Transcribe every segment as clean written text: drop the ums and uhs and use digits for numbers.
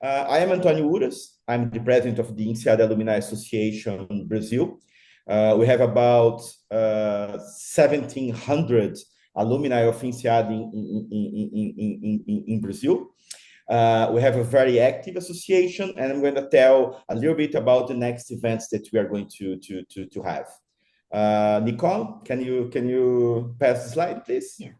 I am Antonio Uras. I'm the president of the INSEAD Alumni Association Brazil. We have about 1,700 alumni of INSEAD in Brazil. We have a very active association, and I'm going to tell a little bit about the next events that we are going to have. Nicole, can you pass the slide, please? Yeah.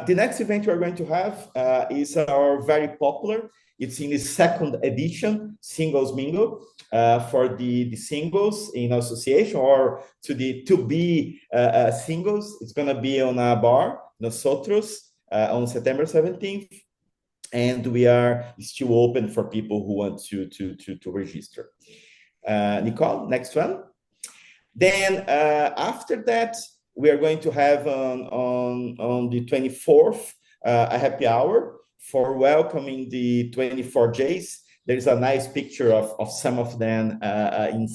The next event we're going to have is our very popular. It's in the second edition, Singles Mingle, for the singles in association or to be singles. It's going to be on a bar, Nosotros, on September 17th. And we are still open for people who want to register. Nicole, next one. Then after that, we are going to have on the 24th a happy hour for welcoming the 24 J's. There's a nice picture of some of them in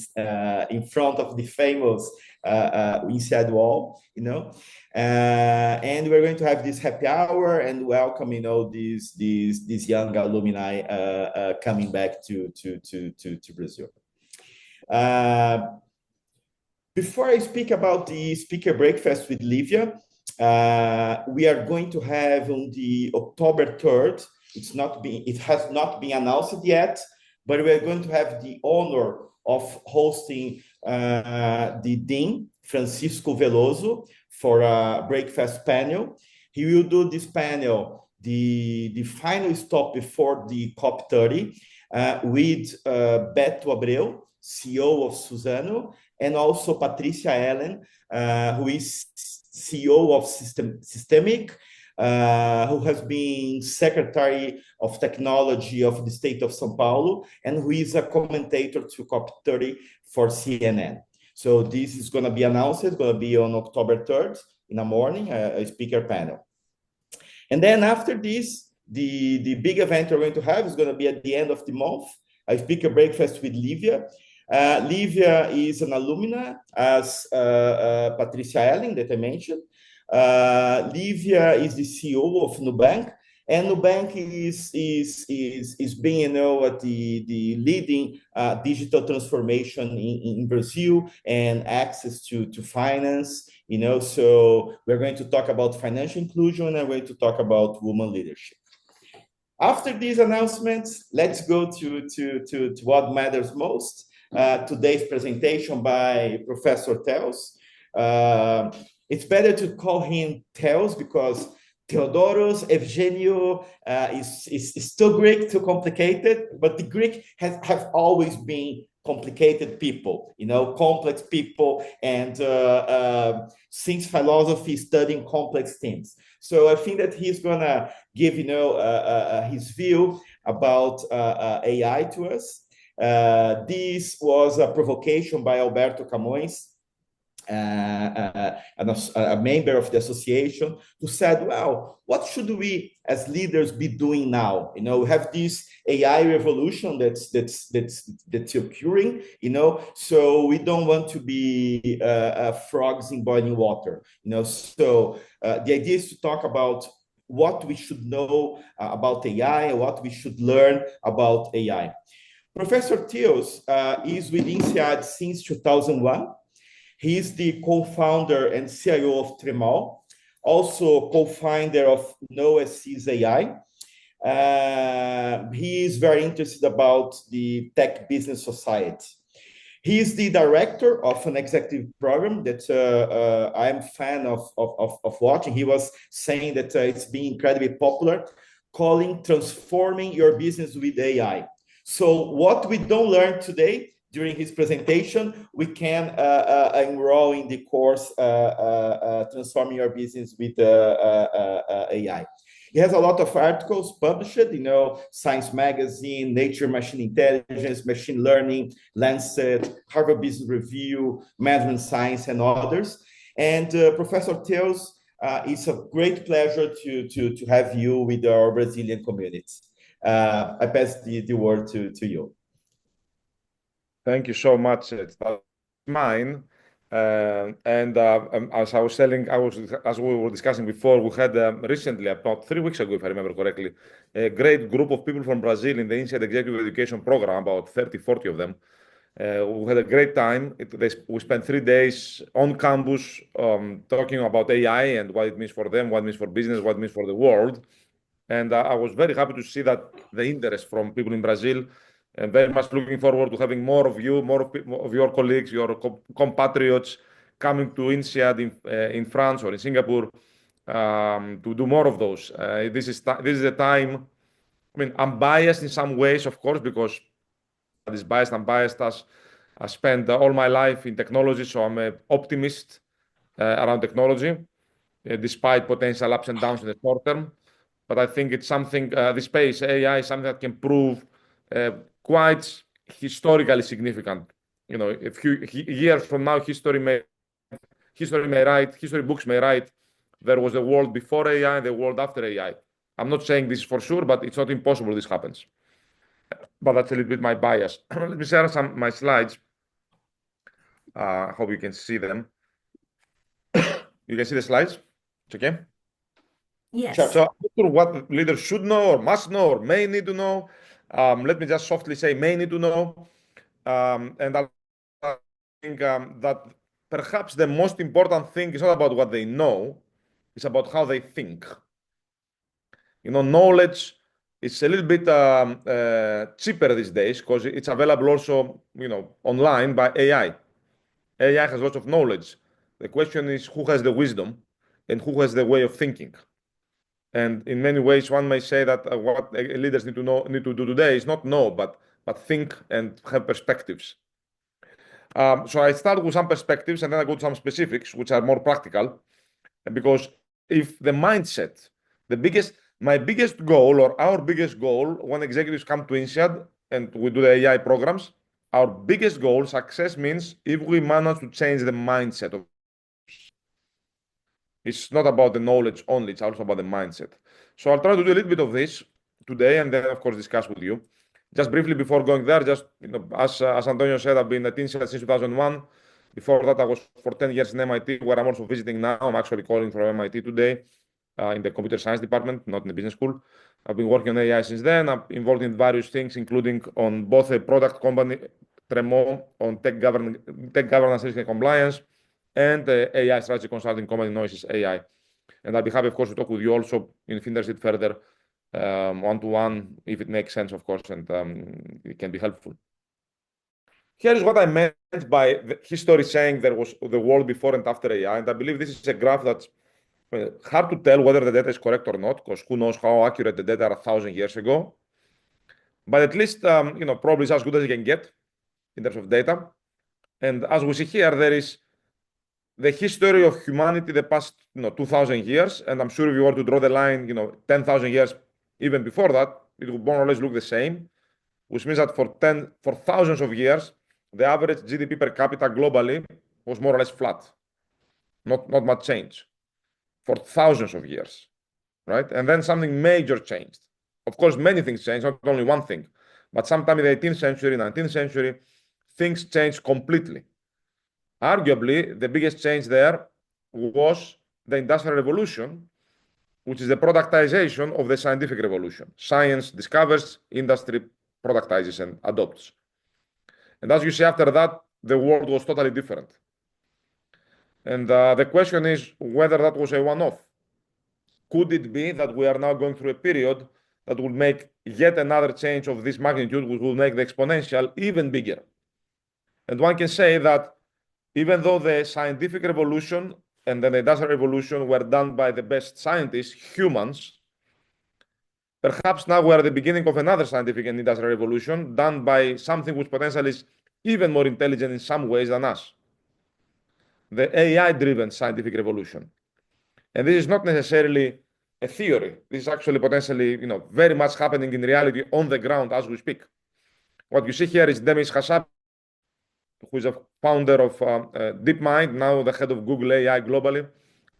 front of the famous INSEAD wall, you know. And we're going to have this happy hour and welcome, you know, these young alumni coming back to Brazil. Before I speak about the speaker breakfast with Livia, we are going to have on the October 3rd. It has not been announced yet, but we are going to have the honor of hosting the Dean, Francisco Veloso, for a breakfast panel. He will do this panel, the final stop before the COP30, with Beto Abreu, CEO of Suzano, and also Patricia Ellen, who is CEO of Systemic, who has been Secretary of Technology of the state of São Paulo, and who is a commentator to COP30 for CNN. So this is going to be announced. It's going to be on October 3rd in the morning, a speaker panel. And then after this, the big event we're going to have is going to be at the end of the month, a speaker breakfast with Livia. Livia is an alumna, as Patricia Ellen that I mentioned. Livia is the CEO of Nubank, and Nubank is being, you know, at the leading digital transformation in Brazil and access to finance, you know. So we're going to talk about financial inclusion and we're going to talk about women leadership. After these announcements, let's go to what matters most. Today's presentation by Professor Theos. It's better to call him Theos because Theodoros, Evgeniou is too Greek, too complicated, but the Greek have always been complicated people, you know, complex people, and since philosophy studying complex things. So I think that he's gonna give, you know, his view about AI to us. This was a provocation by Alberto Camões, a member of the association, who said, well, what should we as leaders be doing now? You know, we have this AI revolution that's occurring, you know, so we don't want to be frogs in boiling water, you know. So the idea is to talk about what we should know about AI and what we should learn about AI. Professor Theos is with INSEAD since 2001. He is the co-founder and CIO of Tremol, also co-founder of NoSC's AI. He is very interested about the tech business society. He is the director of an executive program that I am a fan of watching. He was saying that it's been incredibly popular, calling Transforming Your Business with AI. So what we don't learn today during his presentation, we can enroll in the course Transforming Your Business with AI. He has a lot of articles published, you know, Science Magazine, Nature Machine Intelligence, Machine Learning, Lancet, Harvard Business Review, Management Science, and others. And Professor Theos, it's a great pleasure to have you with our Brazilian community. I pass the word to you. Thank you so much. It's mine. As I was as we were discussing before, we had recently, about 3 weeks ago, if I remember correctly, a great group of people from Brazil in the INSEAD Executive Education Program, about 30, 40 of them. We had a great time. We spent 3 days on campus talking about AI and what it means for them, what it means for business, what it means for the world. And I was very happy to see that the interest from people in Brazil, and very much looking forward to having more of you, more of your colleagues, your compatriots coming to INSEAD in France or in Singapore to do more of those. This is a time. I mean, I'm biased in some ways, of course, because this biased. I'm biased as I spent all my life in technology, so I'm an optimist around technology, despite potential ups and downs in the short term. But I think it's something, the space AI is something that can prove quite historically significant. You know, a few years from now, history books may write there was a world before AI and the world after AI. I'm not saying this for sure, but it's not impossible this happens. But that's a little bit my bias. Let me share some my slides. I hope you can see them. You can see the slides? It's okay? Yes. So I'm not sure what leaders should know or must know or may need to know. Let me just softly say may need to know. And I think that perhaps the most important thing is not about what they know, it's about how they think. You know, knowledge is a little bit cheaper these days because it's available also, you know, online by AI. AI has lots of knowledge. The question is who has the wisdom and who has the way of thinking. And in many ways, one may say that what leaders need to do today is not know, but think and have perspectives. So I start with some perspectives and then I go to some specifics, which are more practical. Because if the mindset, my biggest goal or our biggest goal when executives come to INSEAD and we do the AI programs, our biggest goal, success means if we manage to change the mindset of. It's not about the knowledge only, it's also about the mindset. So I'll try to do a little bit of this today and then, of course, discuss with you. Just briefly before going there, just as Antonio said, I've been at INSEAD since 2001. Before that, I was for 10 years in MIT, where I'm also visiting now. I'm actually calling from MIT today in the computer science department, not in the business school. I've been working on AI since then. I'm involved in various things, including on both a product company, Tremont, on tech governance, risk and compliance, and AI strategy consulting company, Noises AI. And I'll be happy, of course, to talk with you also in INSEAD further, one-to-one, if it makes sense, of course, and it can be helpful. Here is what I meant by the history saying there was the world before and after AI. And I believe this is a graph that's hard to tell whether the data is correct or not, because who knows how accurate the data are 1,000 years ago. But at least, you know, probably it's as good as you can get in terms of data. And as we see here, there is the history of humanity the past 2,000 years. And I'm sure if you were to draw the line 10,000 years even before that, it would more or less look the same, which means that for thousands of years, the average GDP per capita globally was more or less flat. Not much change for thousands of years, right? And then something major changed. Of course, many things changed, not only one thing, but sometime in the 18th century, 19th century, things changed completely. Arguably, the biggest change there was the Industrial Revolution, which is the productization of the scientific revolution. Science discovers, industry productizes and adopts. And as you see, after that, the world was totally different. And the question is whether that was a one-off. Could it be that we are now going through a period that will make yet another change of this magnitude, which will make the exponential even bigger? And one can say that even though the scientific revolution and then the industrial revolution were done by the best scientists, humans, perhaps now we are at the beginning of another scientific and industrial revolution done by something which potentially is even more intelligent in some ways than us. The AI-driven scientific revolution. And this is not necessarily a theory. This is actually potentially, very much happening in reality on the ground as we speak. What you see here is Demis Hassabis, who is a founder of DeepMind, now the head of Google AI globally,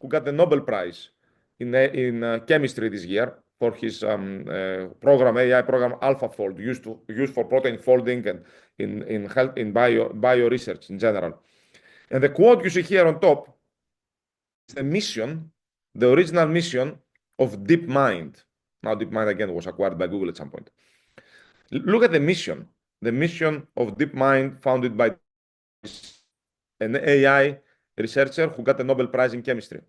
who got the Nobel Prize in chemistry this year for his AI program AlphaFold, used for protein folding and in bio research in general. And the quote you see here on top is the mission, the original mission of DeepMind. Now, DeepMind again was acquired by Google at some point. Look at the mission of DeepMind, founded by an AI researcher who got a Nobel Prize in chemistry.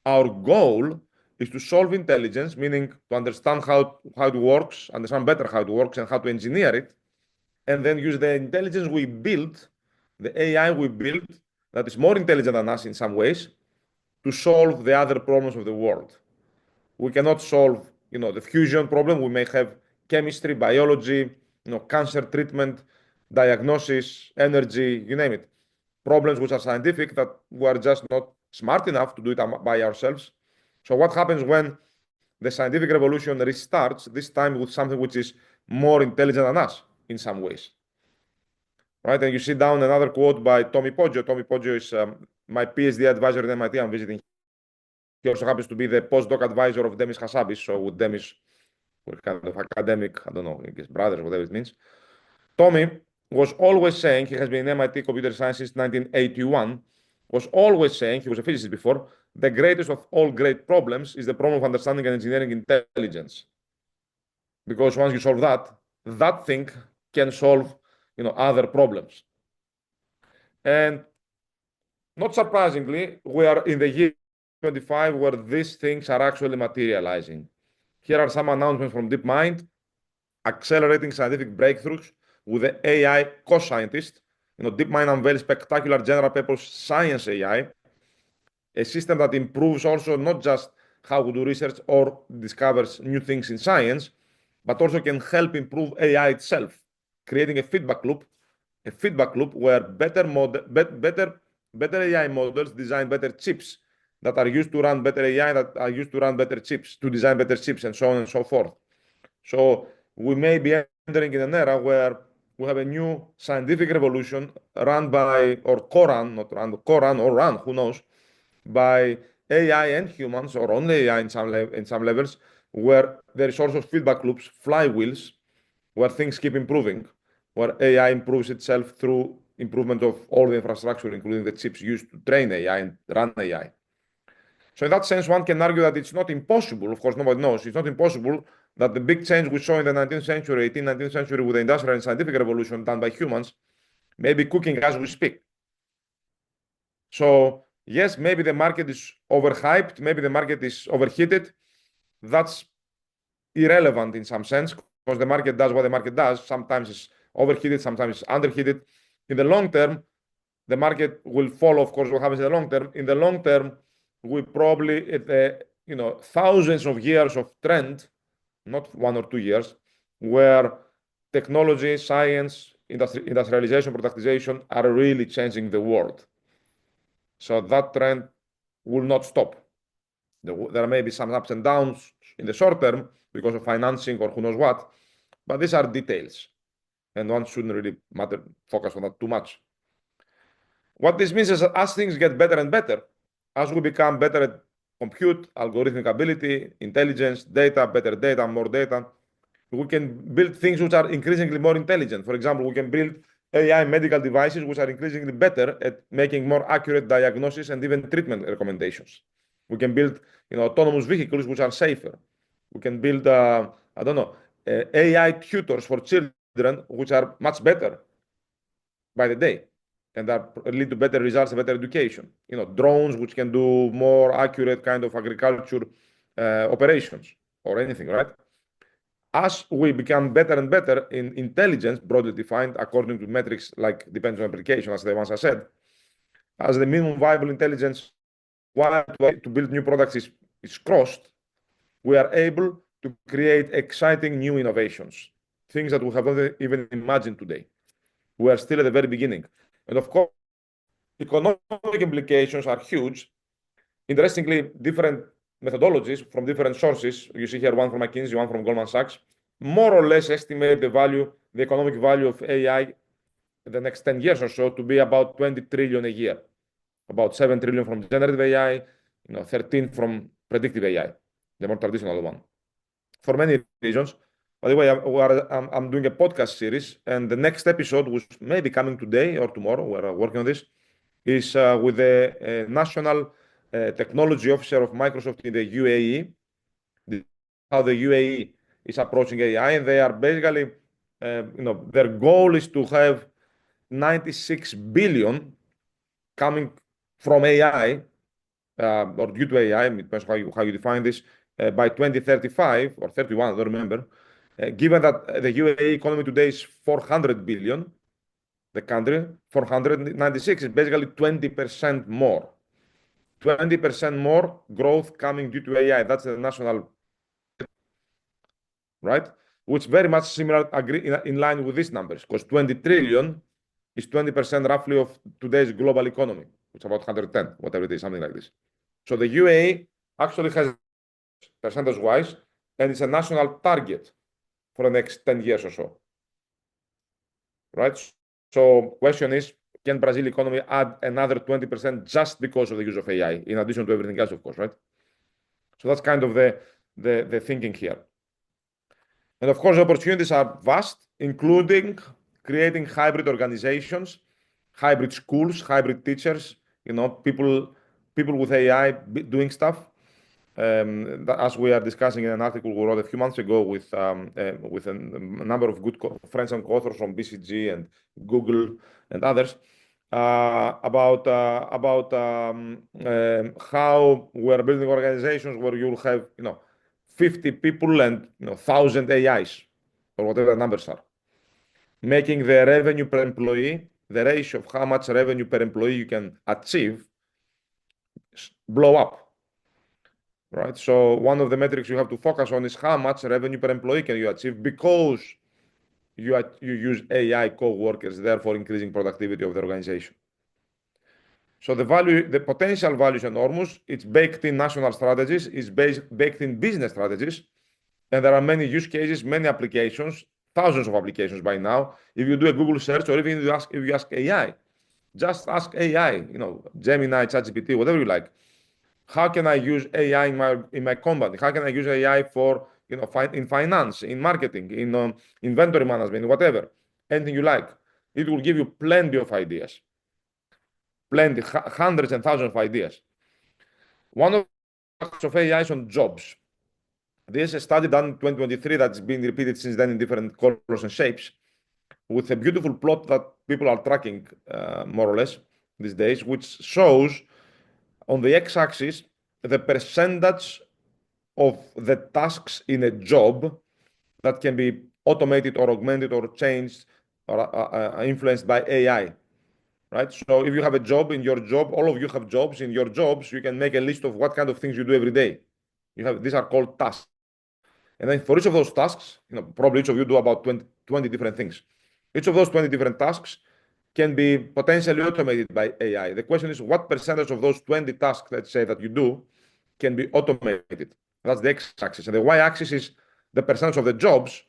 Our goal is to solve intelligence, meaning to understand how it works, understand better how it works, and how to engineer it, and then use the intelligence we built, the AI we built, that is more intelligent than us in some ways, to solve the other problems of the world. We cannot solve, the fusion problem. We may have chemistry, biology, cancer treatment, diagnosis, energy, you name it. Problems which are scientific that we are just not smart enough to do it by ourselves. So what happens when the scientific revolution restarts, this time with something which is more intelligent than us in some ways? Right? And you see down another quote by Tommy Poggio. Tommy Poggio is my PhD advisor at MIT. I'm visiting. He also happens to be the postdoc advisor of Demis Hassabis. So with Demis, we're kind of academic, I don't know, his brothers, whatever it means. Tommy was always saying, he has been in MIT computer science since 1981, was always saying, he was a physicist before, the greatest of all great problems is the problem of understanding and engineering intelligence. Because once you solve that thing can solve, other problems. And not surprisingly, we are in the year 25 where these things are actually materializing. Here are some announcements from DeepMind, accelerating scientific breakthroughs with the AI co-scientist. DeepMind unveils spectacular general-purpose science AI, a system that improves also not just how we do research or discovers new things in science, but also can help improve AI itself, creating a feedback loop where better AI models design better chips that are used to run better AI, that are used to run better chips, to design better chips, and so on and so forth. So we may be entering in an era where we have a new scientific revolution run by, or co-run, not run, co-run or run, who knows, by AI and humans, or only AI in some levels, where there is also feedback loops, flywheels, where things keep improving, where AI improves itself through improvement of all the infrastructure, including the chips used to train AI and run AI. So in that sense, one can argue that it's not impossible, of course nobody knows, it's not impossible that the big change we saw in the 19th century, 18th, 19th century with the industrial and scientific revolution done by humans may be cooking as we speak. So yes, maybe the market is overhyped, maybe the market is overheated. That's irrelevant in some sense, because the market does what the market does. Sometimes it's overheated, sometimes it's underheated. In the long term, the market will follow, of course, what happens in the long term. In the long term, we probably, thousands of years of trend, not 1 or 2 years, where technology, science, industrialization, productization are really changing the world. So that trend will not stop. There may be some ups and downs in the short term because of financing or who knows what, but these are details, and one shouldn't really focus on that too much. What this means is that as things get better and better, as we become better at compute, algorithmic ability, intelligence, data, more data, we can build things which are increasingly more intelligent. For example, we can build AI medical devices which are increasingly better at making more accurate diagnosis and even treatment recommendations. We can build, autonomous vehicles which are safer. We can build, AI tutors for children which are much better by the day and that lead to better results and better education. Drones which can do more accurate kind of agriculture operations or anything, right? As we become better and better in intelligence, broadly defined according to metrics like depends on application, as the ones I said, as the minimum viable intelligence to build new products is crossed, we are able to create exciting new innovations, things that we have not even imagined today. We are still at the very beginning. And of course, economic implications are huge. Interestingly, different methodologies from different sources, you see here one from McKinsey, one from Goldman Sachs, more or less estimate the economic value of AI in the next 10 years or so to be about 20 trillion a year, about 7 trillion from generative AI, 13 from predictive AI, the more traditional one, for many reasons. By the way, I'm doing a podcast series, and the next episode, which may be coming today or tomorrow, we're working on this, is with the National Technology Officer of Microsoft in the UAE. How the UAE is approaching AI, and they are basically, their goal is to have 96 billion coming from AI or due to AI. It depends how you define this. By 2035 or 31, I don't remember. Given that the UAE economy today is 400 billion, the country 496 is basically 20% more. 20% more growth coming due to AI. That's the national, right? Which very much similar, in line with these numbers, because 20 trillion is 20% roughly of today's global economy, which is about 110, whatever it is, something like this. So the UAE actually has percentage-wise, and it's a national target for the next 10 years or so, right? So question is, can Brazil economy add another 20% just because of the use of AI, in addition to everything else, of course, right? So that's kind of the thinking here. And of course, the opportunities are vast, including creating hybrid organizations, hybrid schools, hybrid teachers, people with AI doing stuff. As we are discussing in an article we wrote a few months ago with a number of good friends and co-authors from BCG and Google and others, about how we're building organizations where you'll have 50 people and 1,000 AIs or whatever the numbers are, making the revenue per employee, the ratio of how much revenue per employee you can achieve, blow up. Right. So one of the metrics you have to focus on is how much revenue per employee can you achieve, because you use AI co-workers, therefore increasing productivity of the organization. So the potential value is enormous. It's baked in national strategies, it's baked in business strategies, and there are many use cases, many applications, thousands of applications by now. If you do a Google search, or even if you ask AI, just ask AI, Gemini, ChatGPT, whatever you like. How can I use AI in my company? How can I use AI for in finance, in marketing, in inventory management, whatever, anything you like? It will give you plenty of ideas, plenty, hundreds and thousands of ideas. One of AI is on jobs. This is a study done in 2023 that's been repeated since then in different colors and shapes, with a beautiful plot that people are tracking more or less these days, which shows on the x-axis the percentage of the tasks in a job that can be automated or augmented or changed or influenced by AI, right? So if you have a job, in your job, all of you have jobs. In your jobs, you can make a list of what kind of things you do every day. These are called tasks. And then for each of those tasks, probably each of you do about 20 different things. Each of those 20 different tasks can be potentially automated by AI. The question is, what percentage of those 20 tasks, let's say, that you do can be automated? That's the x-axis. And the y-axis is the percentage of the jobs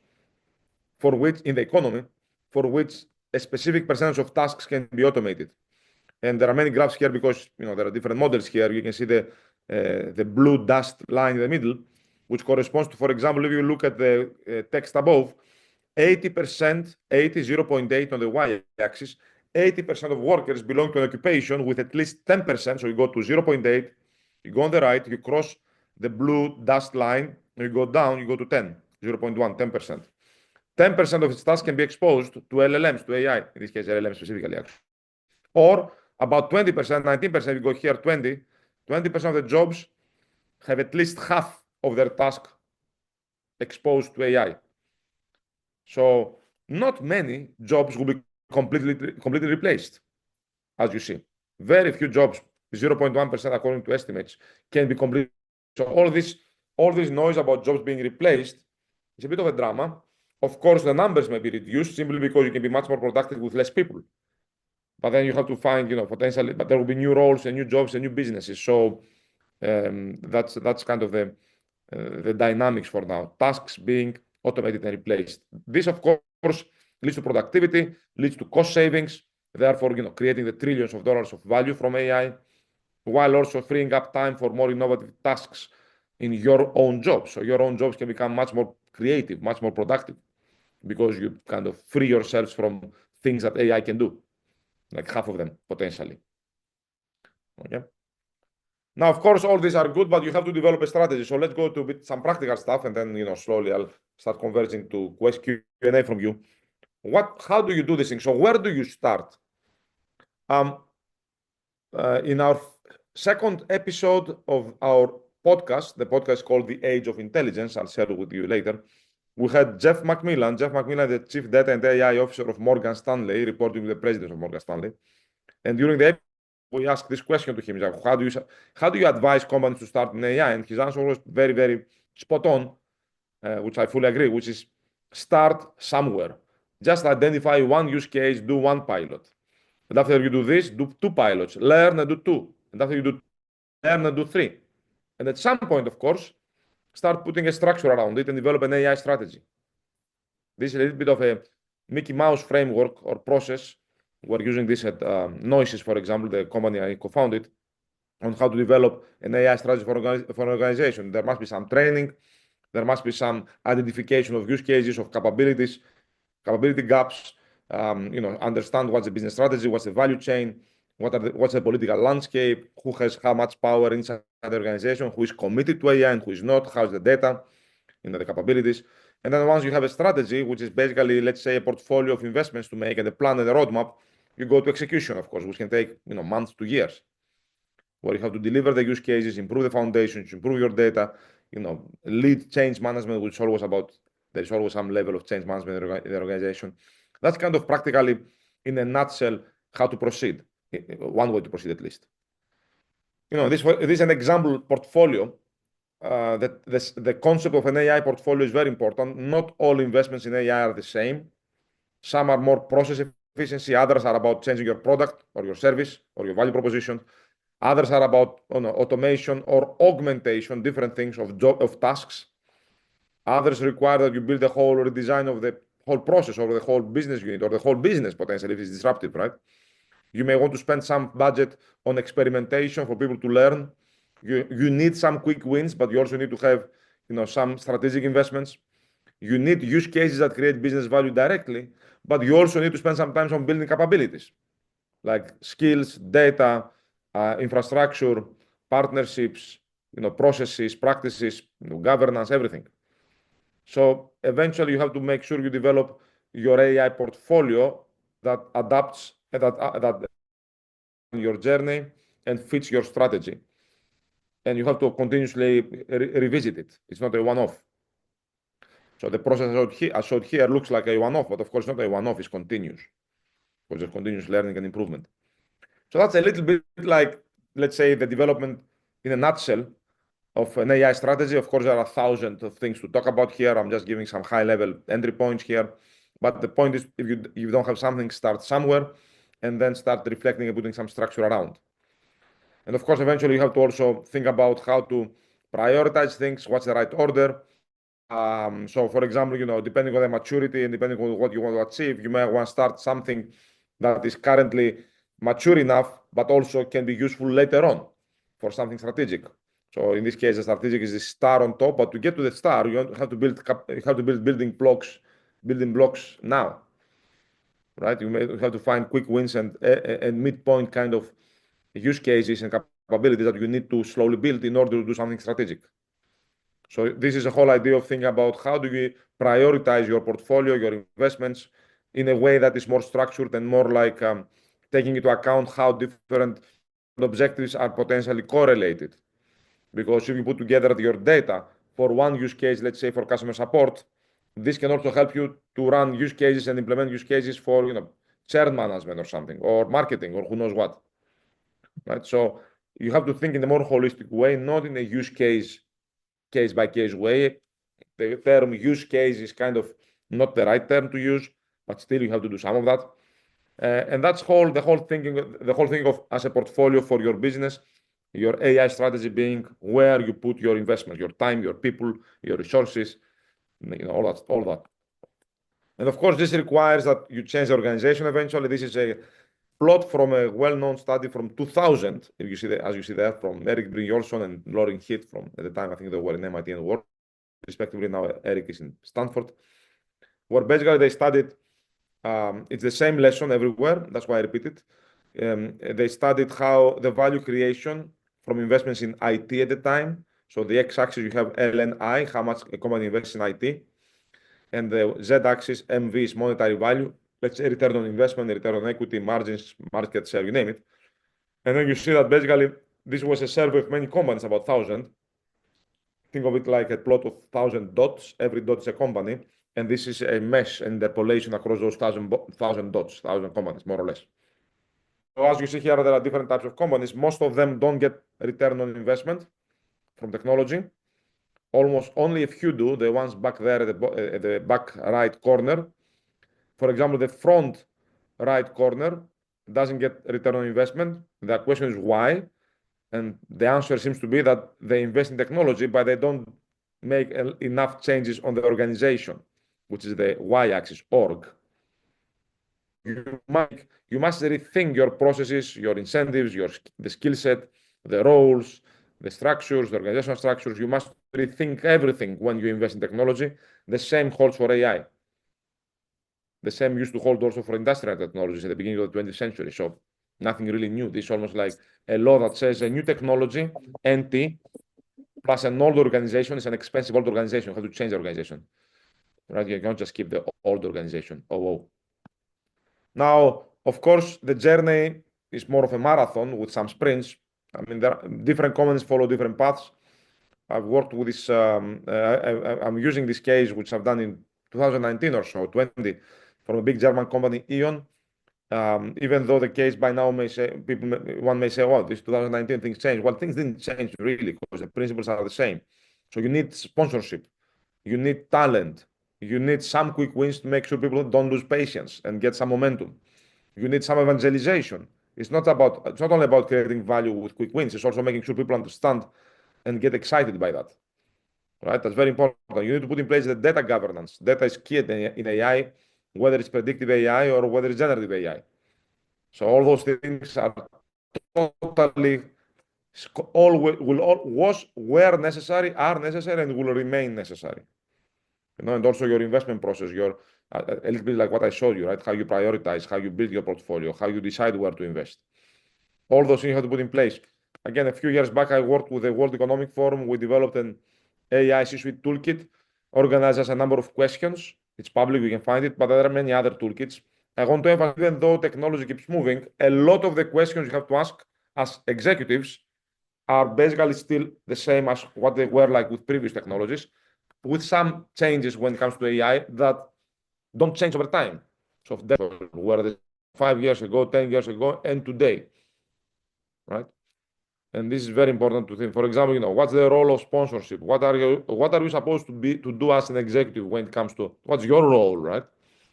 for which, in the economy, for which a specific percentage of tasks can be automated. And there are many graphs here because there are different models here. You can see the blue dashed line in the middle, which corresponds to, for example, if you look at the text above, 80%, 0.8 on the y-axis, 80% of workers belong to an occupation with at least 10%. So you go to 0.8, you go on the right, you cross the blue dashed line, and you go down, you go to 10, 0.1, 10%. 10% of its tasks can be exposed to LLMs, to AI, in this case, LLM specifically, actually. Or about 20%, 19%, you go here, 20% of the jobs have at least half of their task exposed to AI. So not many jobs will be completely replaced, as you see. Very few jobs, 0.1% according to estimates, can be completely. So all this noise about jobs being replaced is a bit of a drama. Of course, the numbers may be reduced simply because you can be much more productive with less people. But then you have to find, potentially, but there will be new roles and new jobs and new businesses. So that's kind of the dynamics for now. Tasks being automated and replaced. This, of course, leads to productivity, leads to cost savings, therefore, creating the trillions of dollars of value from AI, while also freeing up time for more innovative tasks in your own job. So your own jobs can become much more creative, much more productive, because you kind of free yourselves from things that AI can do, like half of them, potentially. Okay. Now, of course, all these are good, but you have to develop a strategy. So let's go to some practical stuff, and then slowly I'll start converging to Q&A from you. How do you do this thing? So where do you start? In our second episode of our podcast, the podcast called The Age of Intelligence, I'll share it with you later. We had Jeff McMillan. Jeff McMillan, the Chief Data and AI Officer of Morgan Stanley, reporting to the President of Morgan Stanley. And during the episode, we asked this question to him: like, how do you advise companies to start in AI? And his answer was very, very spot on, which I fully agree, which is start somewhere. Just identify one use case, do one pilot. And after you do this, do 2 pilots, learn and do 2. And after you do, learn and do 3. And at some point, of course, start putting a structure around it and develop an AI strategy. This is a little bit of a Mickey Mouse framework or process. We're using this at Noises, for example, the company I co-founded, on how to develop an AI strategy for an organization. There must be some training. There must be some identification of use cases, of capabilities, capability gaps. Understand what's the business strategy, what's the value chain, what's the political landscape, who has how much power inside the organization, who is committed to AI and who is not, how's the data, the capabilities. And then once you have a strategy, which is basically, let's say, a portfolio of investments to make and a plan and a roadmap, you go to execution, of course, which can take months to years, where you have to deliver the use cases, improve the foundations, improve your data, lead change management, which is always about, there's always some level of change management in the organization. That's kind of practically, in a nutshell, how to proceed. One way to proceed, at least. This is an example portfolio. That the concept of an AI portfolio is very important. Not all investments in AI are the same. Some are more process efficiency. Others are about changing your product or your service or your value proposition. Others are about automation or augmentation, different things of tasks. Others require that you build a whole redesign of the whole process or the whole business unit or the whole business potentially if it's disruptive, right? You may want to spend some budget on experimentation for people to learn. You need some quick wins, but you also need to have some strategic investments. You need use cases that create business value directly, but you also need to spend some time on building capabilities like skills, data, infrastructure, partnerships, processes, practices, governance, everything. So eventually you have to make sure you develop your AI portfolio that adapts that your journey and fits your strategy. And you have to continuously revisit it. It's not a one-off. So the process I showed here looks like a one-off, but of course not a one-off, it's continuous. Because there's continuous learning and improvement. So that's a little bit like, let's say, the development in a nutshell of an AI strategy. Of course, there are thousands of things to talk about here. I'm just giving some high-level entry points here. But the point is, if you don't have something, start somewhere, and then start reflecting and putting some structure around. And of course, eventually, you have to also think about how to prioritize things, what's the right order. So, for example, depending on the maturity and depending on what you want to achieve, you may want to start something that is currently mature enough, but also can be useful later on for something strategic. So, in this case, the strategic is the star on top, but to get to the star, you have to build building blocks now, right? You may have to find quick wins and midpoint kind of use cases and capabilities that you need to slowly build in order to do something strategic. So this is a whole idea of thinking about how do you prioritize your portfolio, your investments in a way that is more structured and more like taking into account how different objectives are potentially correlated. Because if you put together your data for one use case, let's say for customer support, this can also help you to run use cases and implement use cases for churn management or something, or marketing, or who knows what. Right? So you have to think in a more holistic way, not in a use case by case way. The term use case is kind of not the right term to use, but still you have to do some of that. And that's the whole thing of as a portfolio for your business, your AI strategy being where you put your investment, your time, your people, your resources, all that. And of course, this requires that you change the organization eventually. This is a plot from a well-known study from 2000, if you see as you see there, from Eric Brynjolfsson and Lauren Heath from, at the time, I think they were in MIT and Wharton, respectively. Now Eric is in Stanford, where basically they studied, it's the same lesson everywhere. That's why I repeat it. They studied how the value creation from investments in IT at the time. So the x-axis, you have LNI, how much a company invests in IT. And the z-axis, MV, is monetary value. Let's say return on investment, return on equity, margins, market share, you name it. And then you see that basically this was a survey of many companies, about 1,000. Think of it like a plot of 1,000 dots. Every dot is a company. And this is a mesh and interpolation across those 1,000 dots, 1,000 companies, more or less. So as you see here, there are different types of companies. Most of them don't get return on investment from technology. Almost only a few do. The ones back there at the back right corner. For example, the front right corner doesn't get return on investment. The question is why? And the answer seems to be that they invest in technology, but they don't make enough changes on the organization, which is the y-axis, org. You must rethink your processes, your incentives, the skill set, the roles, the structures, the organizational structures. You must rethink everything when you invest in technology. The same holds for AI. The same used to hold also for industrial technologies at the beginning of the 20th century. So nothing really new. This is almost like a law that says a new technology, NT, plus an old organization is an expensive old organization. You have to change the organization. Right? You can't just keep the old organization. Oh. Now, of course, the journey is more of a marathon with some sprints. I mean, there are different companies follow different paths. I've worked with this. I'm using this case, which I've done in 2019 or so, 20, from a big German company, E.ON. Even though the case by now one may say, "Oh, this 2019 things changed." Well, things didn't change really because the principles are the same. So you need sponsorship, you need talent, you need some quick wins to make sure people don't lose patience and get some momentum. You need some evangelization. It's not only about creating value with quick wins. It's also making sure people understand and get excited by that. Right? That's very important. You need to put in place the data governance. Data is key in AI, whether it's predictive AI or whether it's generative AI. So all those things are totally were necessary, are necessary, and will remain necessary. And also your investment process, a little bit like what I showed you, right? How you prioritize, how you build your portfolio, how you decide where to invest. All those things you have to put in place. Again, a few years back, I worked with the World Economic Forum. We developed an AI C-suite toolkit, organized as a number of questions. It's public, you can find it, but there are many other toolkits. I want to emphasize, even though technology keeps moving, a lot of the questions you have to ask as executives are basically still the same as what they were like with previous technologies, with some changes when it comes to AI that don't change over time. So where the 5 years ago, 10 years ago, and today, right? And this is very important to think. For example, what's the role of sponsorship? What are you supposed to do as an executive when it comes to what's your role, right?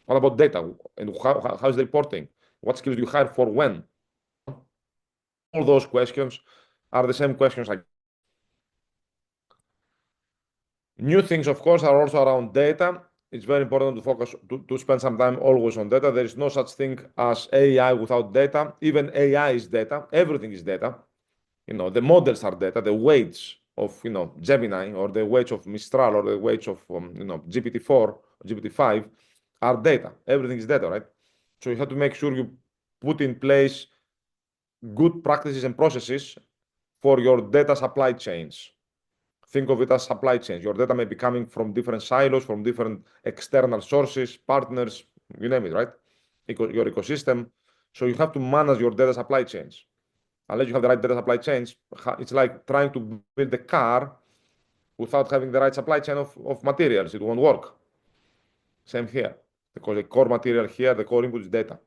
What about data and how's the reporting? What skills do you hire for when? All those questions are the same questions. New things, of course, are also around data. It's very important to focus to spend some time always on data. There is no such thing as AI without data. Even AI is data. Everything is data. The models are data. The weights of Gemini or the weights of Mistral or the weights of GPT-4, GPT-5 are data. Everything is data, right? So you have to make sure you put in place good practices and processes for your data supply chains. Think of it as supply chains. Your data may be coming from different silos, from different external sources, partners, you name it, right? Your ecosystem. So you have to manage your data supply chains. Unless you have the right data supply chains, it's like trying to build a car without having the right supply chain of materials. It won't work. Same here, because the core material here, the core input is data.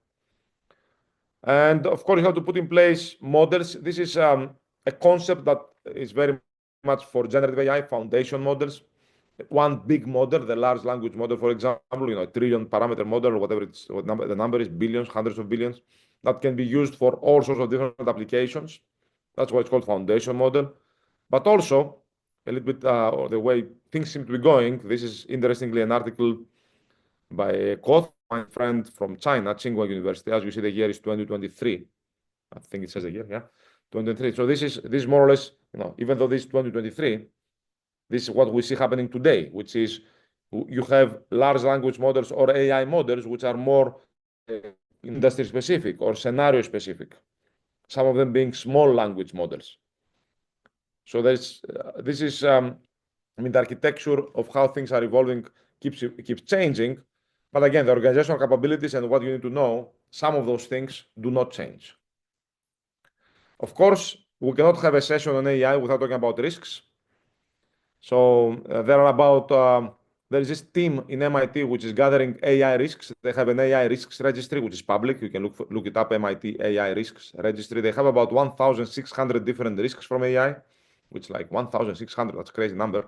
And of course, you have to put in place models. This is a concept that is very much for generative AI foundation models. One big model, the large language model, for example, a trillion parameter model, or whatever the number is, billions, hundreds of billions, that can be used for all sorts of different applications. That's why it's called foundation model. But also, a little bit the way things seem to be going, this is interestingly an article by a my friend from China, Tsinghua University. As you see, the year is 2023. I think it says the year, yeah, 2023. So this is more or less, even though this is 2023, this is what we see happening today, which is you have large language models or AI models, which are more industry specific or scenario specific, some of them being small language models. So this is, the architecture of how things are evolving keeps changing. But again, the organizational capabilities and what you need to know, some of those things do not change. Of course, we cannot have a session on AI without talking about risks. So there is this team in MIT which is gathering AI risks. They have an AI risks registry, which is public. You can look it up, MIT AI risks registry. They have about 1,600 different risks from AI, which is like 1,600, that's a crazy number.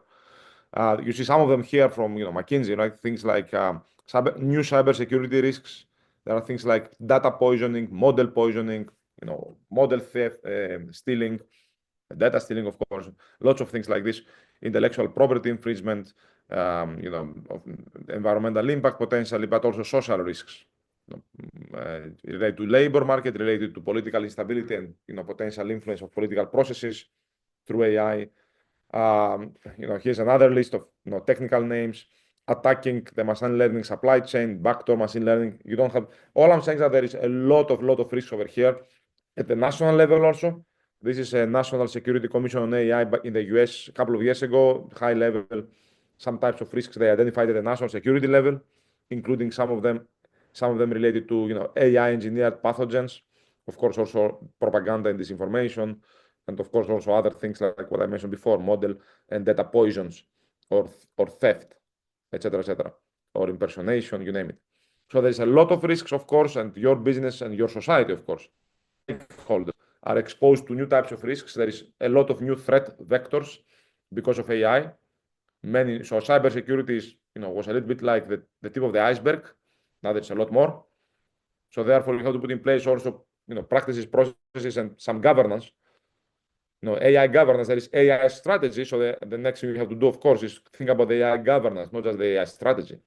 You see some of them here from McKinsey, right? Things like new cybersecurity risks. There are things like data poisoning, model poisoning, model theft, stealing, data stealing, of course, lots of things like this, intellectual property infringement, of environmental impact potentially, but also social risks related to labor market, related to political instability and potential influence of political processes through AI. Here's another list of technical names: attacking the machine learning supply chain, backdoor machine learning. You don't have. All I'm saying is that there is a lot of risks over here at the national level also. This is a National Security Commission on AI in the US a couple of years ago, high level, some types of risks they identified at the national security level, including some of them related to AI engineered pathogens, of course also propaganda and disinformation, and of course also other things like what I mentioned before, model and data poisons or theft, etc., or impersonation, you name it. So there's a lot of risks, of course, and your business and your society, of course, stakeholders are exposed to new types of risks. There is a lot of new threat vectors because of AI. So cybersecurity was a little bit like the tip of the iceberg. Now there's a lot more. So therefore, you have to put in place also practices, processes, and some governance. AI governance. There is AI strategy. So the next thing you have to do, of course, is think about the AI governance, not just the AI strategy.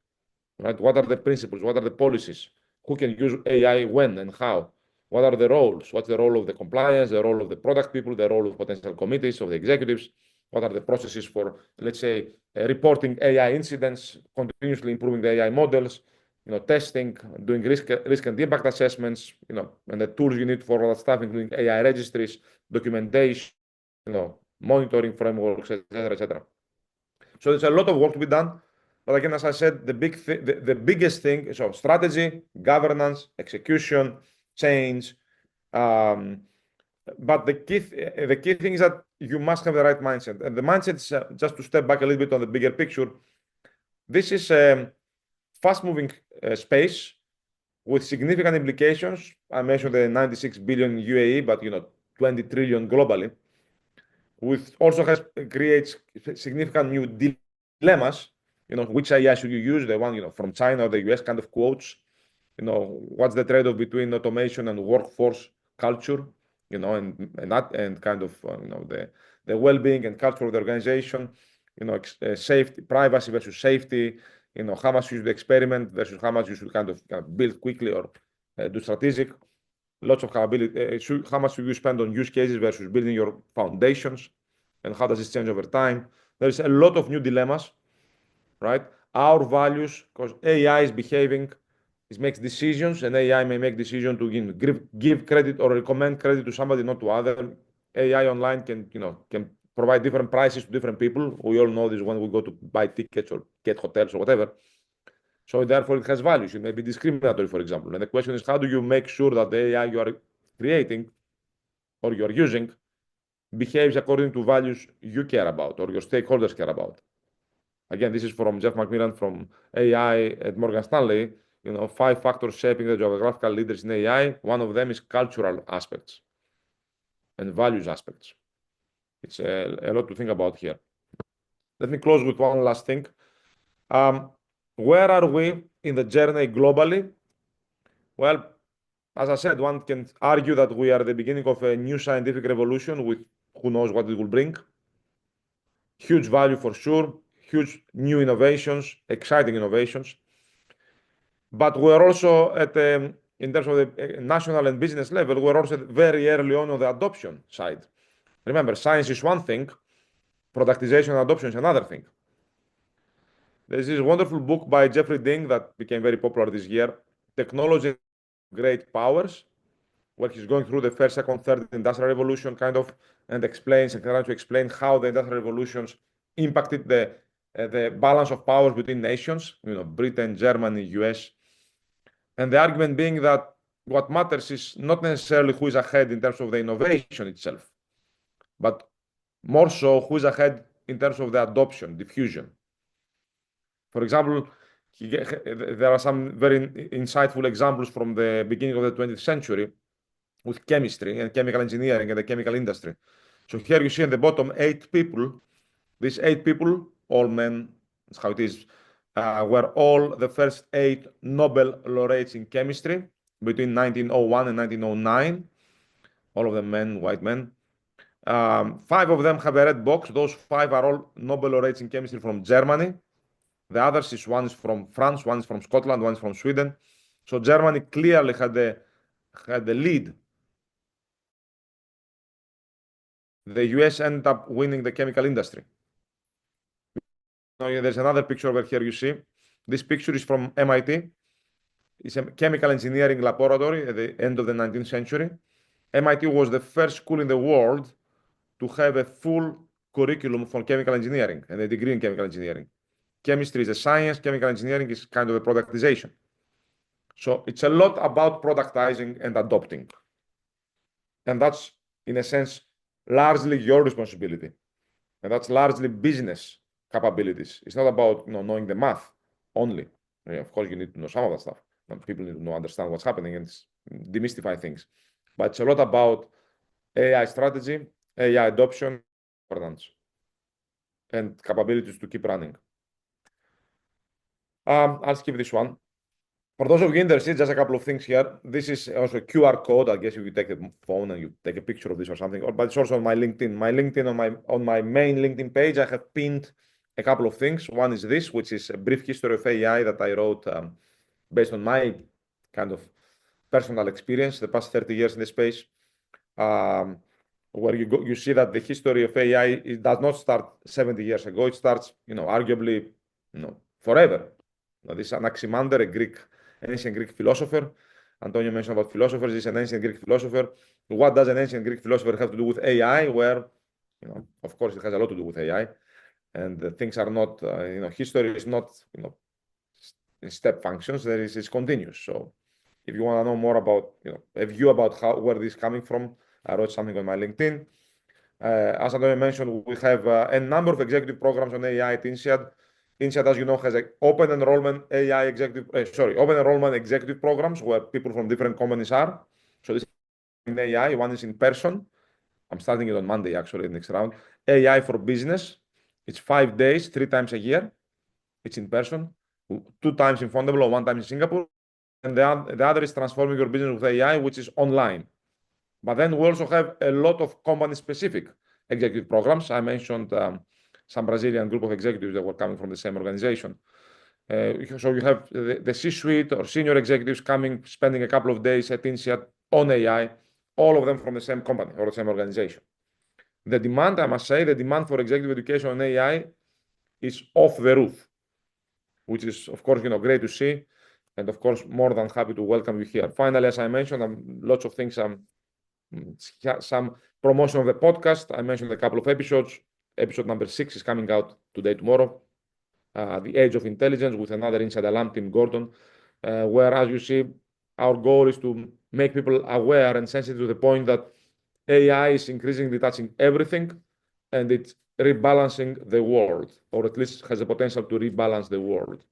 Right? What are the principles? What are the policies? Who can use AI when and how? What are the roles? What's the role of the compliance, the role of the product people, the role of potential committees, of the executives? What are the processes for, let's say, reporting AI incidents, continuously improving the AI models, testing, doing risk and impact assessments, and the tools you need for all that stuff, including AI registries, documentation, monitoring frameworks, etc. So there's a lot of work to be done. But again, as I said, the biggest thing is strategy, governance, execution, change. But the key thing is that you must have the right mindset. And the mindset is, just to step back a little bit on the bigger picture, this is a fast-moving space with significant implications. I mentioned the 96 billion UAE, but 20 trillion globally, which also creates significant new dilemmas. Which AI should you use? The one from China or the US kind of quotes. What's the trade-off between automation and workforce culture? And kind of the well-being and culture of the organization. Safety, privacy versus safety. How much you should experiment versus how much you should kind of build quickly or do strategic. Lots of capability. How much should you spend on use cases versus building your foundations, and how does this change over time? There is a lot of new dilemmas, right? Our values, because AI is behaving, it makes decisions, and AI may make decisions to give credit or recommend credit to somebody, not to other. AI online can provide different prices to different people. We all know this when we go to buy tickets or get hotels or whatever. So therefore, it has values. It may be discriminatory, for example. And the question is, how do you make sure that the AI you are creating or you are using behaves according to values you care about or your stakeholders care about? Again, this is from Jeff McMillan from AI at Morgan Stanley. 5 factors shaping the geographical leaders in AI. One of them is cultural aspects and values aspects. It's a lot to think about here. Let me close with one last thing. Where are we in the journey globally? Well, as I said, one can argue that we are at the beginning of a new scientific revolution with who knows what it will bring. Huge value for sure, huge new innovations, exciting innovations. But we're also in terms of the national and business level, we're also very early on the adoption side. Remember, science is one thing, productization and adoption is another thing. There's this wonderful book by Jeffrey Ding that became very popular this year, Technology great powers, where he's going through the first, second, third industrial revolution kind of, and trying to explain how the industrial revolutions impacted the balance of powers between nations, Britain, Germany, US. And the argument being that what matters is not necessarily who is ahead in terms of the innovation itself, but more so who is ahead in terms of the adoption, diffusion. For example, there are some very insightful examples from the beginning of the 20th century with chemistry and chemical engineering and the chemical industry. So here you see at the bottom 8 people. These 8 people, all men, that's how it is, were all the first 8 Nobel laureates in chemistry between 1901 and 1909. All of them men, white men. 5 of them have a red box. Those 5 are all Nobel laureates in chemistry from Germany. The others is one is from France, one is from Scotland, one is from Sweden. So Germany clearly had the lead. The US ended up winning the chemical industry. Now there's another picture over here you see. This picture is from MIT. It's a chemical engineering laboratory at the end of the 19th century. MIT was the first school in the world to have a full curriculum for chemical engineering and a degree in chemical engineering. Chemistry is a science, chemical engineering is kind of a productization. So it's a lot about productizing and adopting. And that's, in a sense, largely your responsibility. And that's largely business capabilities. It's not about knowing the math only. Of course, you need to know some of that stuff. People need to understand what's happening and demystify things. But it's a lot about AI strategy, AI adoption, and capabilities to keep running. I'll skip this one. For those of you interested, just a couple of things here. This is also a QR code. I guess if you take a phone and you take a picture of this or something, but it's also on my LinkedIn. My LinkedIn, on my main LinkedIn page, I have pinned a couple of things. One is this, which is a brief history of AI that I wrote based on my kind of personal experience, the past 30 years in the space, where you see that the history of AI does not start 70 years ago. It starts, arguably, forever. This is Anaximander, an ancient Greek philosopher. Antonio mentioned about philosophers. This is an ancient Greek philosopher. What does an ancient Greek philosopher have to do with AI? Where, of course, it has a lot to do with AI. And things are not, history is not, step functions. It's continuous. So if you want to know more about, a view about where this is coming from, I wrote something on my LinkedIn. As Antonio mentioned, we have a number of executive programs on AI at INSEAD. INSEAD, as you know, has open enrollment executive programs where people from different companies are. So this is in AI. One is in person. I'm starting it on Monday, actually, next round. AI for business. It's 5 days, 3 times a year. It's in person, 2 times in Fontainebleau, 1 time in Singapore. And the other is transforming your business with AI, which is online. But then we also have a lot of company-specific executive programs. I mentioned some Brazilian group of executives that were coming from the same organization. So you have the C-suite or senior executives coming, spending a couple of days at INSEAD on AI, all of them from the same company or the same organization. The demand, I must say, the demand for executive education on AI is off the roof, which is, of course, great to see. And of course, more than happy to welcome you here. Finally, as I mentioned, lots of things, some promotion of the podcast. I mentioned a couple of episodes. Episode number 6 is coming out today, tomorrow. The Age of Intelligence with another INSEAD alum, Tim Gordon, where, as you see, our goal is to make people aware and sensitive to the point that AI is increasingly touching everything, and it's rebalancing the world, or at least has the potential to rebalance the world.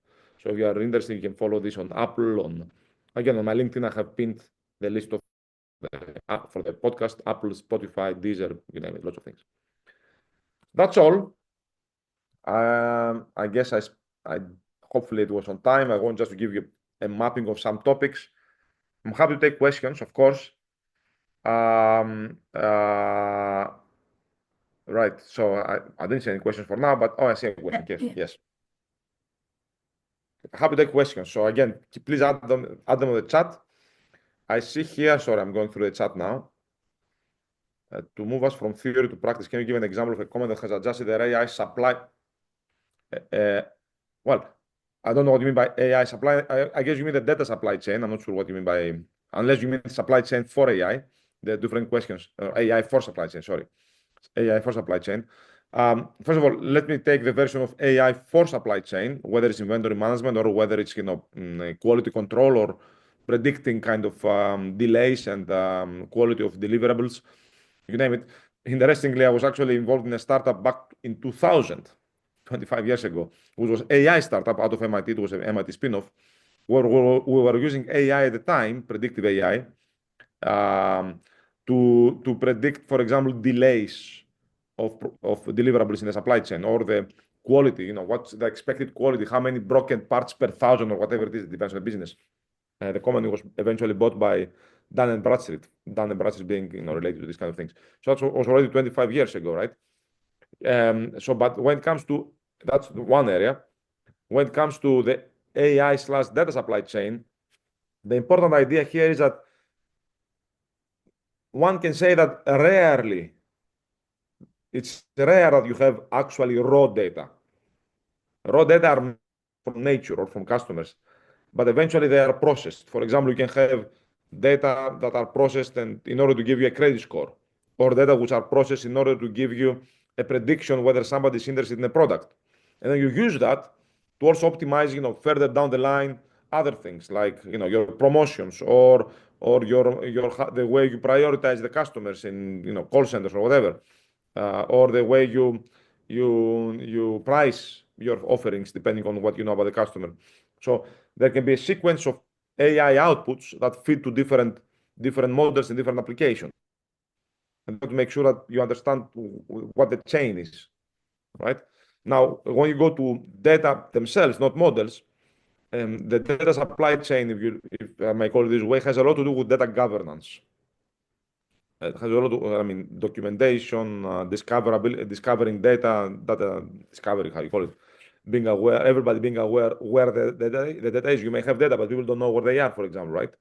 So if you are interested, you can follow this on Apple. Again, on my LinkedIn, I have pinned the list of for the podcast, Apple, Spotify, Deezer, you name it, lots of things. That's all. I guess I hopefully it was on time. I want just to give you a mapping of some topics. I'm happy to take questions, of course. Right. So I didn't see any questions for now, but I see a question. Yes, Yeah. yes. Happy to take questions. So again, please add them on the chat. I see here. Sorry, I'm going through the chat now. To move us from theory to practice, can you give an example of a comment that has adjusted the AI supply? Well, I don't know what you mean by AI supply. I guess you mean the data supply chain. I'm not sure what you mean by unless you mean supply chain for AI, they're different questions. AI for supply chain, sorry. AI for supply chain. First of all, let me take the version of AI for supply chain, whether it's inventory management or whether it's quality control or predicting kind of delays and quality of deliverables, you name it. Interestingly, I was actually involved in a startup back in 2000, 25 years ago, which was AI startup out of MIT. It was an MIT spin-off, where we were using AI at the time, predictive AI, to predict, for example, delays of deliverables in the supply chain or the quality, what's the expected quality, how many broken parts per thousand or whatever it is, it depends on the business. The company was eventually bought by Dun & Bradstreet, Dun & Bradstreet being related to these kind of things. So that was already 25 years ago, right? But when it comes to, that's one area. When it comes to the AI/data supply chain, the important idea here is that one can say that it's rare that you have actually raw data. Raw data are from nature or from customers, but eventually they are processed. For example, you can have data that are processed and in order to give you a credit score, or data which are processed in order to give you a prediction whether somebody is interested in a product. And then you use that to also optimize, further down the line, other things like, your promotions or the way you prioritize the customers in, call centers or whatever, or the way you price your offerings depending on what you know about the customer. So there can be a sequence of AI outputs that fit to different models and different applications, and to make sure that you understand what the chain is, right? Now, when you go to data themselves, not models, the data supply chain, if I may call it this way, has a lot to do with data governance. It has a lot of, documentation, discovering data discovery, how you call it, being aware, everybody being aware where the data is. You may have data, but people don't know where they are, for example, right?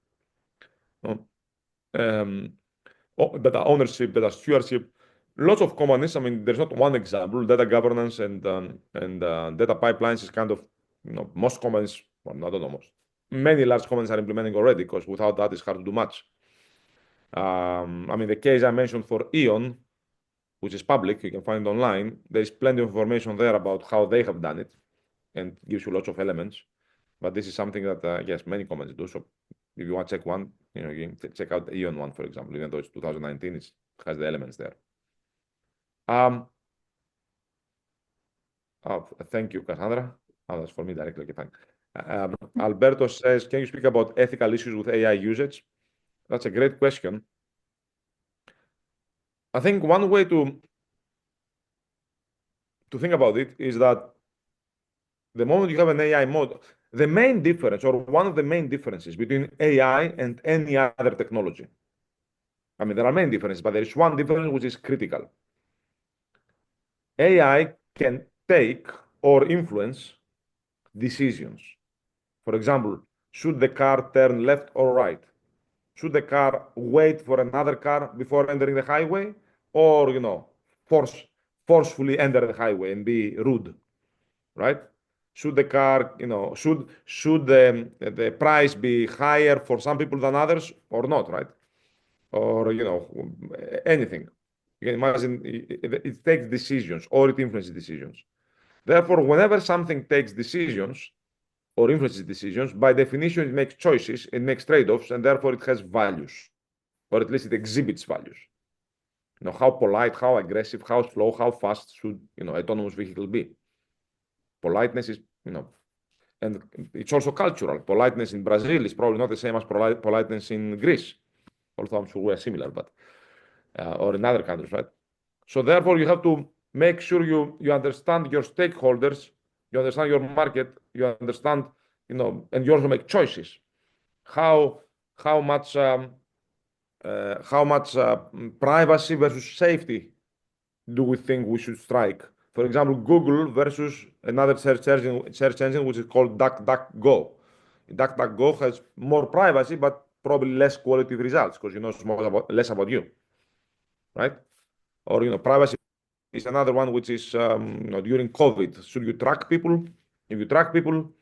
Data ownership, data stewardship. Lots of companies, there's not one example. Data governance and data pipelines is kind of, most companies, well, not almost, many large companies are implementing already, because without that, it's hard to do much. The case I mentioned for Eon, which is public, you can find it online. There's plenty of information there about how they have done it and gives you lots of elements. But this is something that, yes, many companies do. So if you want to check one, you can check out the Eon one, for example, even though it's 2019, it has the elements there. Thank you, Cassandra. That's for me directly. Okay, fine. Alberto says, can you speak about ethical issues with AI usage? That's a great question. I think one way to think about it is that the moment you have an AI model, the main difference, or one of the main differences between AI and any other technology, there are many differences, but there is one difference which is critical. AI can take or influence decisions. For example, should the car turn left or right? Should the car wait for another car before entering the highway, or forcefully enter the highway and be rude, right? Should the car, should the price be higher for some people than others or not, right? Or anything. You can imagine it takes decisions or it influences decisions. Therefore, whenever something takes decisions or influences decisions, by definition, it makes choices, it makes trade-offs, and therefore it has values, or at least it exhibits values. How polite, how aggressive, how slow, how fast should autonomous vehicle be? Politeness is, and it's also cultural. Politeness in Brazil is probably not the same as politeness in Greece, although I'm sure we're similar, but or in other countries, right? So therefore, you have to make sure you understand your stakeholders, you understand your market, you understand, and you also make choices. How much privacy versus safety do we think we should strike? For example, Google versus another search engine which is called DuckDuckGo. DuckDuckGo has more privacy, but probably less quality results because less about you, right? Or privacy is another one which is during COVID. Should you track people? If you track people,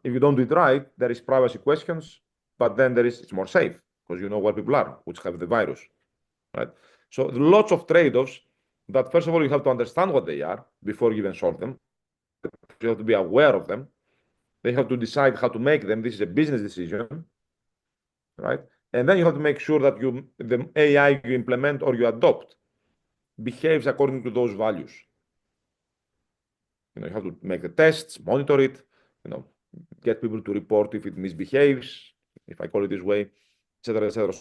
if you don't do it right, there is privacy questions, but then it's more safe. because you know where people are, which have the virus, right? So lots of trade-offs that, first of all, you have to understand what they are before you even solve them. You have to be aware of them. They have to decide how to make them. This is a business decision, right? And then you have to make sure that the AI you implement or you adopt behaves according to those values. You have to make the tests, monitor it, get people to report if it misbehaves, if I call it this way, etc., etc.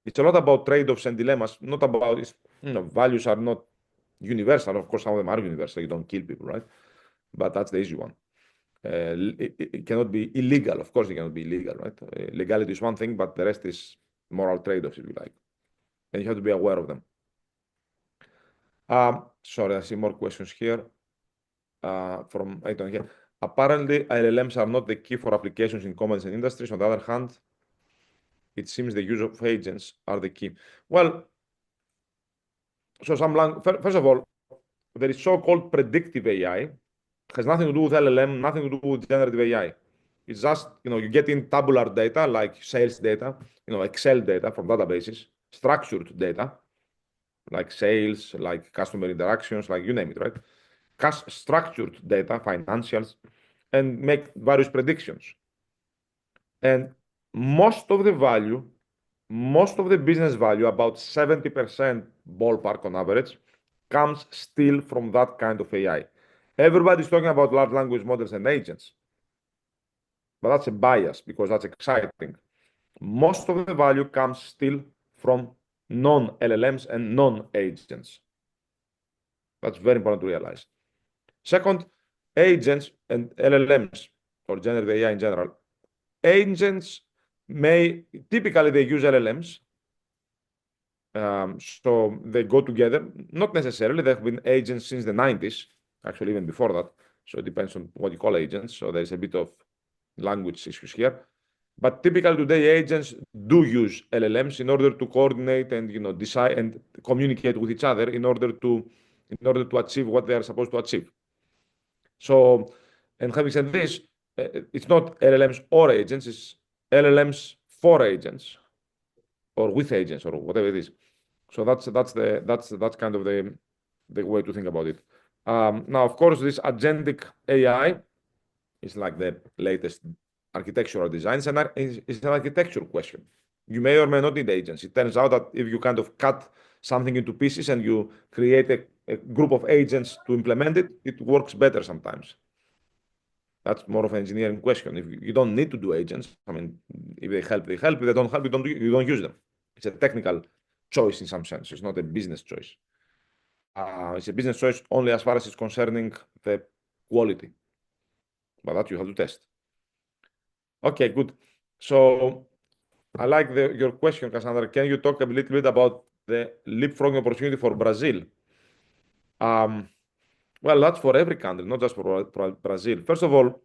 It's a lot about trade-offs and dilemmas, not about, values are not universal. Of course, some of them are universal. You don't kill people, right? But that's the easy one. It cannot be illegal. Of course, it cannot be illegal, right? Legality is one thing, but the rest is moral trade-offs, if you like. And you have to be aware of them. Sorry, I see more questions here from Aiton here. Apparently, LLMs are not the key for applications in commerce and industries. On the other hand, it seems the use of agents are the key. Well, so first of all, there is so-called predictive AI. It has nothing to do with LLM, nothing to do with generative AI. It's just, you get in tabular data like sales data, Excel data from databases, structured data like sales, like customer interactions, like you name it, right? Structured data, financials, and make various predictions. And most of the business value, about 70% ballpark on average, comes still from that kind of AI. Everybody's talking about large language models and agents, but that's a bias because that's exciting. Most of the value comes still from non-LLMs and non-agents. That's very important to realize. Second, agents and LLMs, or generative AI in general, agents typically they use LLMs. So they go together. Not necessarily. There have been agents since the 90s, actually even before that. So it depends on what you call agents. So there's a bit of language issues here. But typically today, agents do use LLMs in order to coordinate and decide and communicate with each other in order to achieve what they are supposed to achieve. So, and having said this, it's not LLMs or agents, it's LLMs for agents or with agents or whatever it is. So that's kind of the way to think about it. Now, of course, this agentic AI is like the latest architectural design. It's an architecture question. You may or may not need agents. It turns out that if you kind of cut something into pieces and you create a group of agents to implement it, it works better sometimes. That's more of an engineering question. If you don't need to do agents, I mean, if they help, they help. If they don't help, you don't use them. It's a technical choice in some sense. It's not a business choice. It's a business choice only as far as it's concerning the quality. But that you have to test. Okay, good. So I like your question, Cassandra. Can you talk a little bit about the leapfrogging opportunity for Brazil? Well, that's for every country, not just for Brazil. First of all,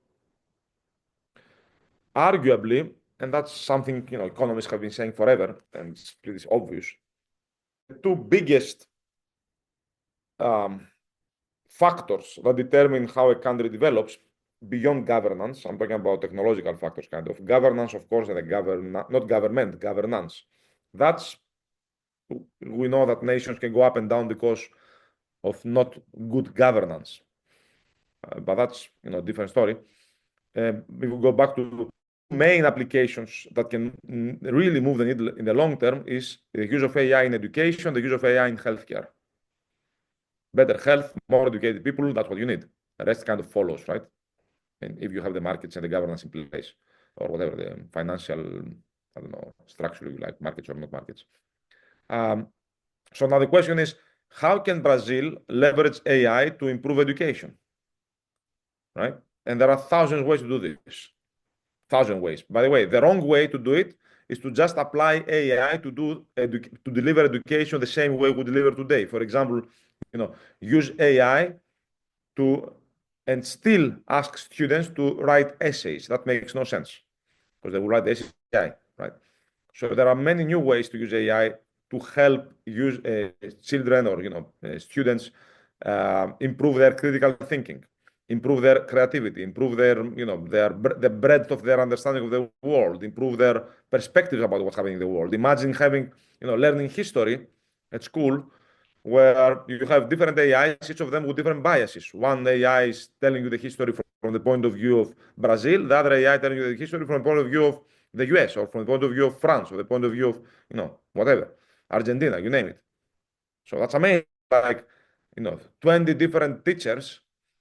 arguably, and that's something economists have been saying forever, and it's pretty obvious, the two biggest factors that determine how a country develops beyond governance, I'm talking about technological factors, kind of governance, of course, and not government, governance. We know that nations can go up and down because of not good governance, but that's a different story. If we go back to main applications that can really move the needle in the long term is the use of AI in education, the use of AI in healthcare. Better health, more educated people, that's what you need. The rest kind of follows, right? And if you have the markets and the governance in place, or whatever, the financial, I don't know, structure you like, markets or not markets. So now the question is, how can Brazil leverage AI to improve education, right? And there are thousands of ways to do this. Thousand ways. By the way, the wrong way to do it is to just apply AI to deliver education the same way we deliver today. For example, use AI and still ask students to write essays. That makes no sense because they will write the essays AI, right? So there are many new ways to use AI to help children or students improve their critical thinking, improve their creativity, improve their, the breadth of their understanding of the world, improve their perspectives about what's happening in the world. Imagine having, learning history at school where you have different AIs, each of them with different biases. One AI is telling you the history from the point of view of Brazil, the other AI telling you the history from the point of view of the US, or from the point of view of France, or the point of view of, whatever, Argentina, you name it. So that's amazing. Like, 20 different teachers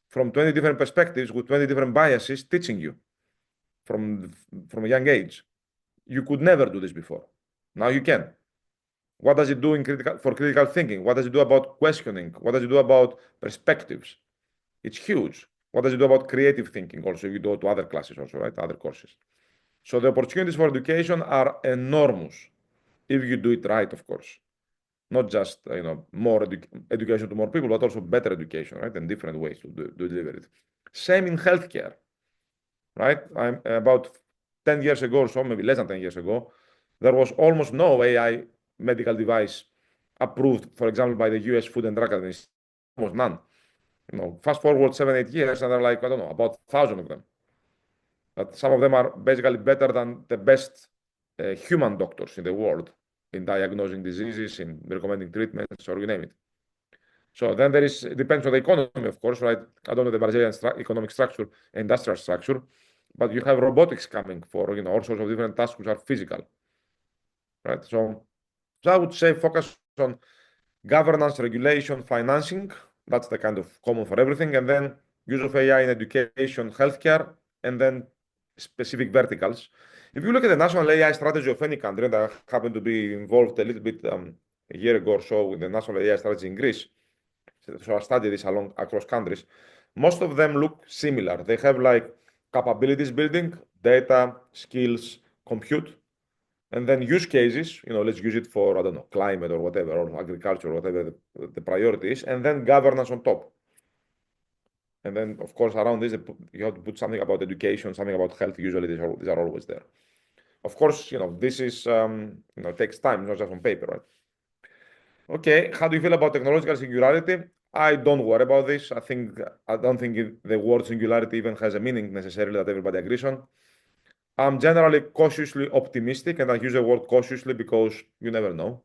from 20 different perspectives with 20 different biases teaching you from a young age. You could never do this before. Now you can. What does it do for critical thinking? What does it do about questioning? What does it do about perspectives? It's huge. What does it do about creative thinking also if you go to other classes also, right? Other courses. So the opportunities for education are enormous if you do it right, of course. Not just more education to more people, but also better education, right? And different ways to deliver it. Same in healthcare, right? About 10 years ago or so, maybe less than 10 years ago, there was almost no AI medical device approved, for example, by the US Food and Drug Administration. Almost none. Fast forward 7-8 years, and they're like, I don't know, about 1,000 of them. But some of them are basically better than the best human doctors in the world in diagnosing diseases, in recommending treatments, or you name it. So then it depends on the economy, of course, right? I don't know the Brazilian economic structure, industrial structure, but you have robotics coming for, all sorts of different tasks which are physical, right? So I would say focus on governance, regulation, financing. That's the kind of common for everything. And then use of AI in education, healthcare, and then specific verticals. If you look at the national AI strategy of any country, and I happen to be involved a little bit a year ago or so with the national AI strategy in Greece, so I studied this across countries, most of them look similar. They have like capabilities building, data, skills, compute, and then use cases, let's use it for, I don't know, climate or whatever, or agriculture, or whatever the priority is, and then governance on top. And then, of course, around this, you have to put something about education, something about health. Usually, these are always there. Of course, this is, takes time, not just on paper, right? Okay, how do you feel about technological singularity? I don't worry about this. I don't think the word singularity even has a meaning necessarily that everybody agrees on. I'm generally cautiously optimistic, and I use the word cautiously because you never know.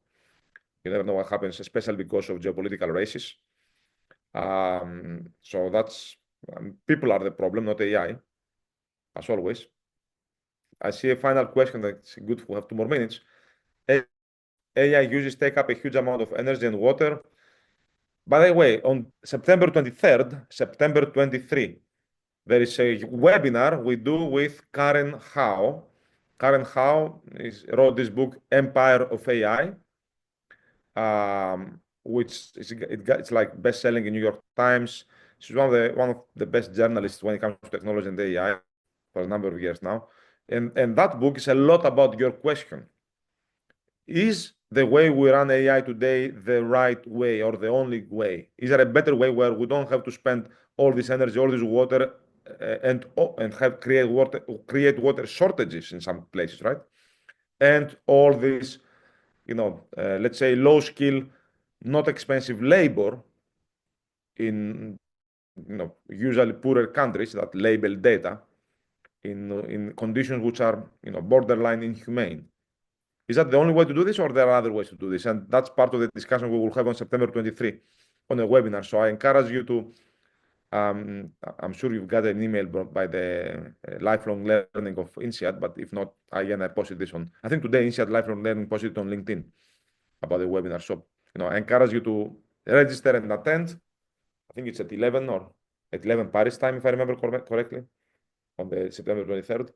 You never know what happens, especially because of geopolitical races. So that's people are the problem, not AI, as always. I see a final question that's good. We have 2 more minutes. AI uses take up a huge amount of energy and water. By the way, on September 23rd, September 23, there is a webinar we do with Karen Howe. Karen Howe wrote this book, Empire of AI, which it's like best-selling in New York Times. She's one of the best journalists when it comes to technology and AI for a number of years now. And that book is a lot about your question. Is the way we run AI today the right way or the only way? Is there a better way where we don't have to spend all this energy, all this water, and have create water shortages in some places, right? And all this, let's say low skill, not expensive labor in usually poorer countries that label data in conditions which are borderline inhumane. Is that the only way to do this, or there are other ways to do this? And that's part of the discussion we will have on September 23 on a webinar. So I encourage you to, I'm sure you've got an email by the lifelong learning of INSEAD, but if not, again, I posted this on, I think today INSEAD lifelong learning posted it on LinkedIn about the webinar. So, I encourage you to register and attend. I think it's at 11 or at 11 Paris time, if I remember correctly, on the September 23rd.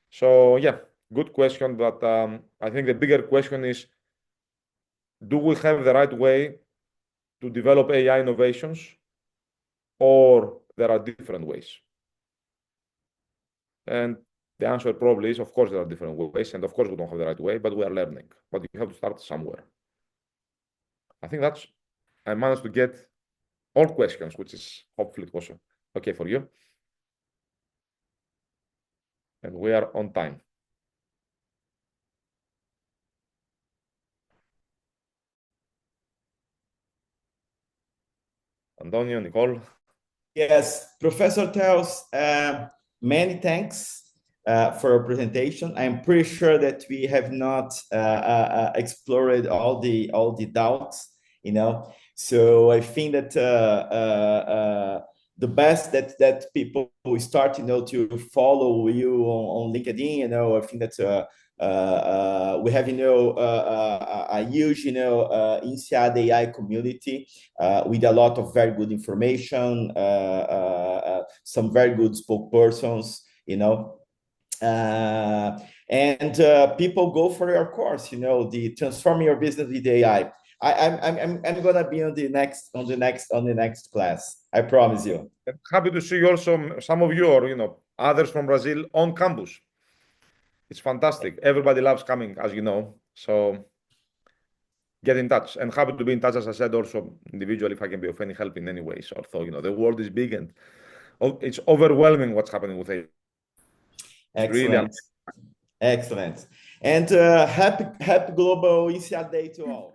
So yeah, good question, but I think the bigger question is, do we have the right way to develop AI innovations, or there are different ways? And the answer probably is, of course, there are different ways, and of course we don't have the right way, but we are learning. But you have to start somewhere. I think I managed to get all questions, which is hopefully it was okay for you. And we are on time. Antonio, Nicole. Yes, Professor Tells, many thanks for your presentation. I'm pretty sure that we have not explored all the doubts, you know. So I think that the best that people will start, you know, to follow you on LinkedIn. You know, I think that we have, you know, a huge, you know, INSEAD AI community with a lot of very good information, some very good spokespersons, you know. And people go for your course, you know, the transforming your business with AI. I'm gonna be on the next class. I promise you. Happy to see you also, some of you or others from Brazil on campus. It's fantastic. Everybody loves coming, as you know. So get in touch, and happy to be in touch, as I said, also individually, if I can be of any help in any way. So although the world is big and it's overwhelming what's happening with AI. It's really Excellent, excellent, and happy Global INSEAD Day to all.